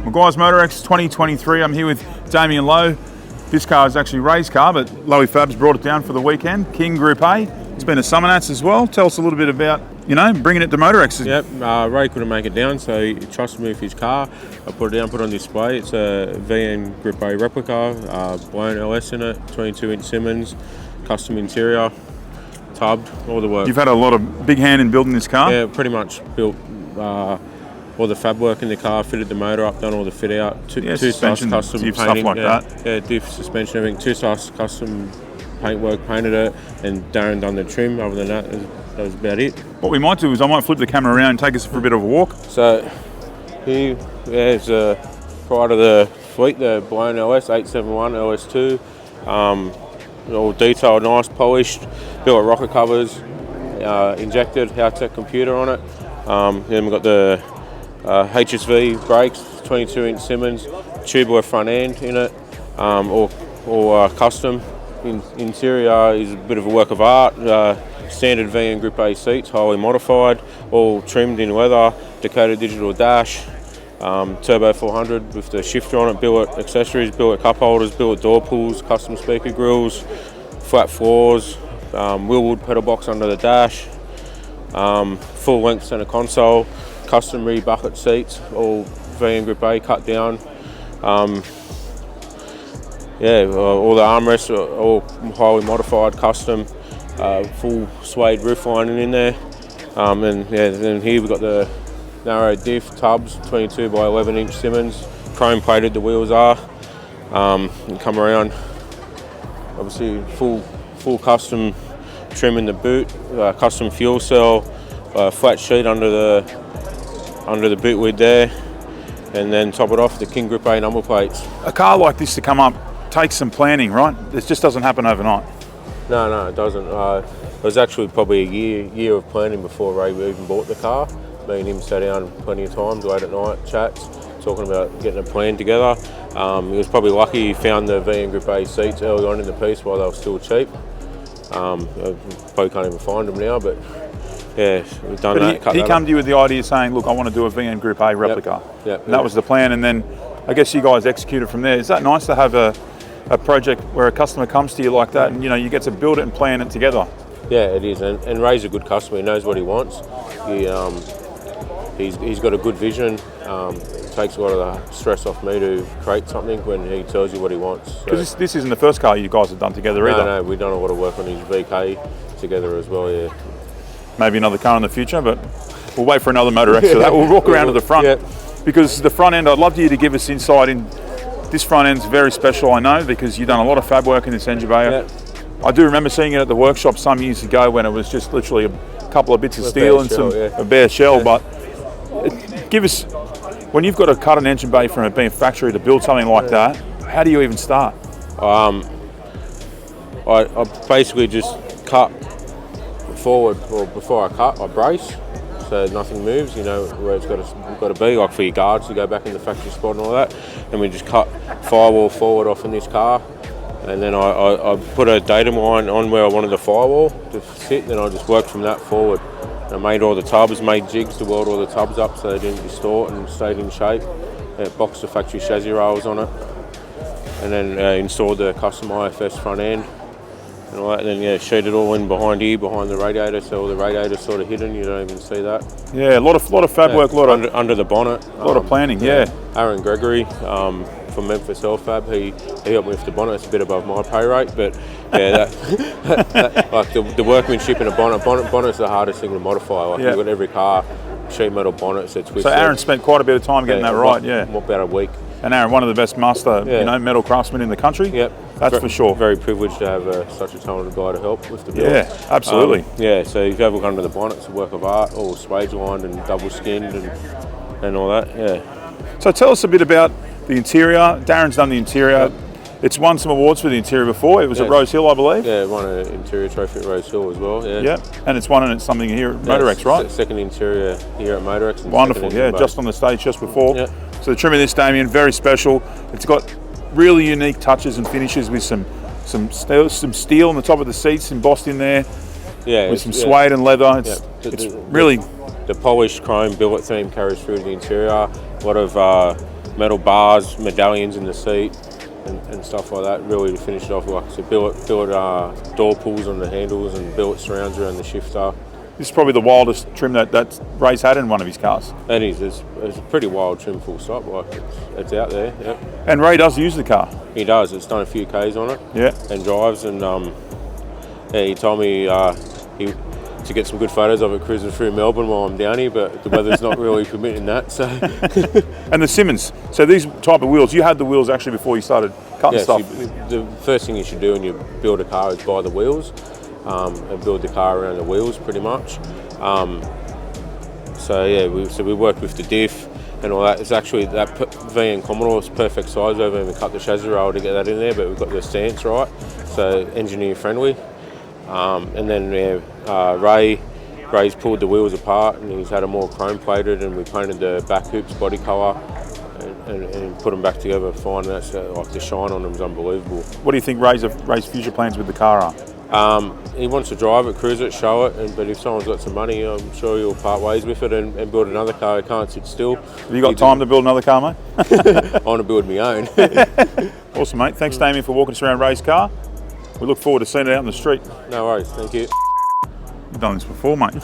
Maguire's MotorEx 2023. I'm here with Damien Lowe. This car is actually Ray's car, but Lowe Fab's brought it down for the weekend. King Group A. It's been a summer nats as well. Tell us a little bit about, bringing it to MotorEx. Yep, Ray couldn't make it down, so he trusted me with his car. I put it down, put it on display. It's a VN Group A replica, blown LS in it, 22-inch Simmons, custom interior, tubbed, all the work. You've had a lot of big hand in building this car? Yeah, pretty much built all the fab work in the car, fitted the motor up, done all the fit out, two suspension, custom diff, painting, stuff like that. Yeah, diff, suspension, everything, two custom paintwork, painted it, and Darren done the trim. Other than that, that was about it. What we might do is I might flip the camera around and take us for a bit of a walk. So here, there's prior to the fleet, the blown LS 871 LS2, all detailed, nice, polished, built rocker covers, injected Haltech computer on it. Then we've got the HSV brakes, 22-inch Simmons, tubular front end in it, all custom. Interior is a bit of a work of art. Standard VN Group A seats, highly modified, all trimmed in leather, Dakota digital dash, turbo 400 with the shifter on it, billet accessories, billet cup holders, billet door pulls, custom speaker grills, flat floors, wheelwood pedal box under the dash, full length centre console, custom rear bucket seats, all VN Group A cut down. All the armrests are all highly modified, custom, full suede roof lining in there. Then here we've got the narrow diff tubs, 22 by 11-inch Simmons, chrome plated the wheels are. And come around, obviously full custom trim in the boot, custom fuel cell, flat sheet under the boot lid there, and then top it off the King Group A number plates. A car like this to come up takes some planning, right? It just doesn't happen overnight. No, it doesn't. It was actually probably a year of planning before Ray even bought the car. Me and him sat down plenty of times, late at night, chats, talking about getting a plan together. He was probably lucky he found the VN Group A seats early on in the piece while they were still cheap. Probably can't even find them now, but yeah, we've done that. He came to you with the idea saying, look, I want to do a VN Group A replica. Yep. And that was the plan, and then I guess you guys executed from there. Is that nice to have a project where a customer comes to you like that and you get to build it and plan it together? Yeah, it is, and Ray's a good customer. He knows what he wants. He's got a good vision. It takes a lot of the stress off me to create something when he tells you what he wants. Because this isn't the first car you guys have done together either. No, we've done a lot of work on his VK together as well, yeah. Maybe another car in the future, but we'll wait for another MotorEx for that. We'll walk around to the front, because the front end, I'd love you to give us insight in. This front end's very special, I know, because you've done a lot of fab work in this engine bay. Yep. I do remember seeing it at the workshop some years ago when it was just literally a couple of bits of steel and a bare shell. But give us, when you've got to cut an engine bay from it being a factory to build something like that, how do you even start? I basically just cut forward, or before I cut, I brace so nothing moves, where it's got to be, like for your guards to go back in the factory spot and all that. And we just cut firewall forward off in this car, and then I put a datum line on where I wanted the firewall to sit, then I just worked from that forward. I made all the tubs, made jigs to weld all the tubs up so they didn't distort and stayed in shape. Boxed the factory chassis rails on it, and then installed the custom IFS front end and all that, and then sheeted all in behind here, behind the radiator, so all the radiator's sort of hidden, you don't even see that. Yeah, a lot of fab work, under the bonnet. A lot of planning, Aaron Gregory from Memphis Fab, he helped me with the bonnet. It's a bit above my pay rate, but like the workmanship in a bonnet's the hardest thing to modify. Like you've got every car, sheet metal bonnets, it's twisted. So Aaron spent quite a bit of time getting that right, about a week. And Aaron, one of the best master, metal craftsmen in the country. Yep, that's for sure. Very privileged to have such a talented guy to help with the build. Yeah, absolutely. So if you have a look under the bonnet, it's a work of art, all swage lined and double skinned and all that. Yeah. So tell us a bit about the interior. Darren's done the interior. It's won some awards for the interior before. It was at Rose Hill, I believe. Yeah, it won an interior trophy at Rose Hill as well. Yeah. And it's won something here at MotorEx, right? Second interior here at MotorEx. Wonderful. Just on the stage just before. Yeah. So the trim of this, Damien, very special. It's got really unique touches and finishes with some steel on the top of the seats embossed in there. Yeah. With some suede and leather. It's really the polished chrome billet theme carries through the interior. A lot of metal bars, medallions in the seat, and stuff like that. Really to finish it off, like I said, billet door pulls on the handles and billet surrounds around the shifter. This is probably the wildest trim that Ray's had in one of his cars. It is. It's a pretty wild trim, full stop. Like it's out there. Yep. And Ray does use the car. He does. It's done a few Ks on it. Yeah. And drives, and he told me to get some good photos of it cruising through Melbourne while I'm down here, but the weather's not really permitting that. So. And the Simmons. So these type of wheels, you had the wheels actually before you started cutting stuff. The first thing you should do when you build a car is buy the wheels. And build the car around the wheels pretty much. We worked with the diff and all that. It's actually that VN Commodore's perfect size. We haven't even cut the chassis rail to get that in there, but we've got the stance right, so engineer friendly. And then Ray's pulled the wheels apart and he's had them all chrome plated, and we painted the back hoops body colour and put them back together fine. That's like the shine on them is unbelievable. What do you think Ray's future plans with the car are? He wants to drive it, cruise it, show it, but if someone's got some money, I'm sure he'll part ways with it and build another car. He can't sit still. Have you got time to build another car, mate? I want to build my own. Awesome, mate. Thanks, Damien, for walking us around Ray's car. We look forward to seeing it out in the street. No worries, thank you. You've done this before, mate.